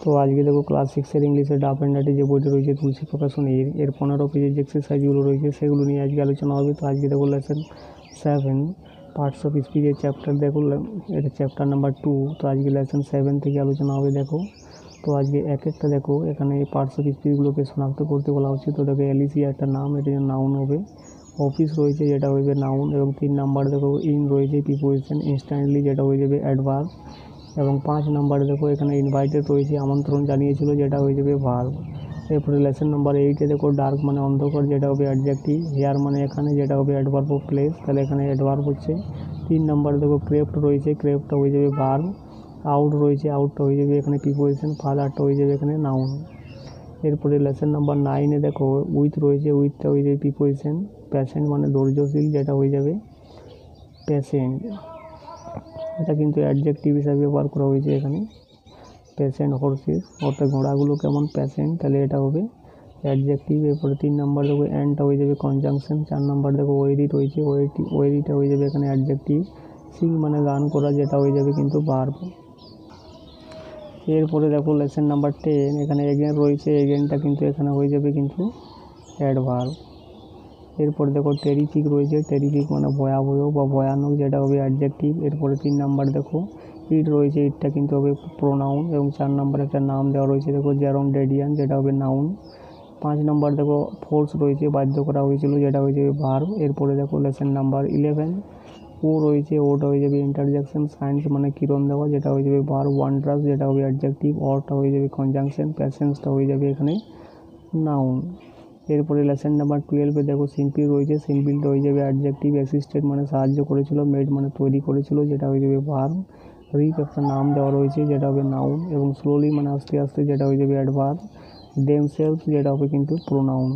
তো আজকে দেখো ক্লাস 6-এর ইংলিশের ডাফ অ্যান্ড ডার্টি যে বইটা রয়েছে তুলসী প্রকাশনী এর 15 পেজের যে এক্সারসাইজগুলো রয়েছে সেগুলো নিয়ে আজকে আলোচনা হবে। তো আজকে দেখো লেসন 7 পার্টস অফ স্পিচের চ্যাপ্টার দেখো, এটা চ্যাপ্টার নাম্বার 2। তো আজকে লেসন 7 থেকে আলোচনা হবে। দেখো তো আজকে এক একটা দেখো এখানে এই পার্টস অফ স্পিচগুলোকে শনাক্ত করতে বলা হচ্ছে। তো দেখো এলিসিয়া একটা নাম, এটা নাউন হবে। অফিস রয়েছে যেটা হয়ে যাবে নাউন, এবং 3 নাম্বার দেখো ইন রয়েছে প্রিপোজিশন। ইনস্ট্যান্টলি যেটা হয়ে যাবে অ্যাডভার্ব, এবং 5 নাম্বার দেখো এখানে ইনভাইটেড রয়েছে আমন্ত্রণ জানিয়েছিল যেটা হয়ে যাবে ভার্ব। এরপরে লেসন নাম্বার 8-এ দেখো ডার্ক মানে অন্ধকার যেটা হবে অ্যাডজেক্টিভ। হেয়ার মানে এখানে যেটা হবে অ্যাডভার্ব অফ প্লেস, তাহলে এখানে অ্যাডভার্ব হচ্ছে। 3 নাম্বার দেখো ক্রেপ্ট রয়েছে, ক্রেপ্টটা হয়ে যাবে ভার্ব। আউট রয়েছে, আউটটা হয়ে যাবে এখানে প্রিপোজিশন। ফাদারটা হয়ে যাবে এখানে নাউন। এরপরে লেসন নাম্বার 9-এ দেখো উইথ রয়েছে, উইথটা হয়ে যাবে প্রিপোজিশন। প্যাশেন্ট মানে ধৈর্যশীল যেটা হয়ে যাবে পেশেন্ট, এটা কিন্তু অ্যাডজেক্টিভ হিসাবে ব্যবহার করা হয়েছে এখানে। পেশেন্ট হর্সেস, অর্থাৎ ঘোড়াগুলো কেমন পেশেন্ট, তাহলে এটা হবে অ্যাডজেক্টিভ। এরপরে 3 নাম্বার দেখো অ্যান্ডটা হয়ে যাবে কনজাংশন। 4 নাম্বার দেখো ওয়েরি রয়েছে, ওয়েরিটা হয়ে যাবে এখানে অ্যাডজেক্টিভ। সিং মানে গান করা যেটা হয়ে যাবে কিন্তু ভার্ব। এরপরে দেখো লেসন নাম্বার 10, এখানে এগেন রয়েছে, এগেনটা কিন্তু এখানে হয়ে যাবে কিন্তু অ্যাডভার্ব। এরপরে দেখো টেরিফিক রয়েছে, টেরিফিক মানে ভয়াবহ বা ভয়ানক যেটা হবে অ্যাডজেক্টিভ। এরপরে 3 নাম্বার দেখো ইট রয়েছে, ইটটা কিন্তু হবে প্রোনাউন। এবং 4 নাম্বার একটা নাম দেওয়া রয়েছে দেখো জেরম ডেডিয়ান যেটা হবে নাউন। 5 নাম্বার দেখো ফোর্স রয়েছে, বাধ্য করা হয়েছিল যেটা হয়ে যাবে ভার্ব। এরপরে দেখো লেসন নাম্বার 11 ও রয়েছে, ওটা হয়ে যাবে ইন্টারজেকশন। সায়েন্স মানে কিরণ দেওয়া যেটা হয়ে যাবে ভার্ব। ওয়ান্ডারাস যেটা হবে অ্যাডজেক্টিভ। অরটা হয়ে যাবে কনজাংশন। প্যাশেন্সটা হয়ে যাবে এখানে নাউন। এরপরে লেসন নাম্বার 12-এ দেখো সিম্পল রয়েছে, সিম্পলটা হয়ে যাবে অ্যাডজেক্টিভ। অ্যাসিস্টেড মানে সাহায্য করেছিল। মেড মানে তৈরি করেছিল যেটা হয়ে যাবে ভার্ব। রিপ একটা নাম দেওয়া রয়েছে যেটা হবে নাউন, এবং স্লোলি মানে আস্তে আস্তে যেটা হয়ে যাবে অ্যাডভার্ব। দেমসেলস যেটা হবে কিন্তু প্রোনাউন।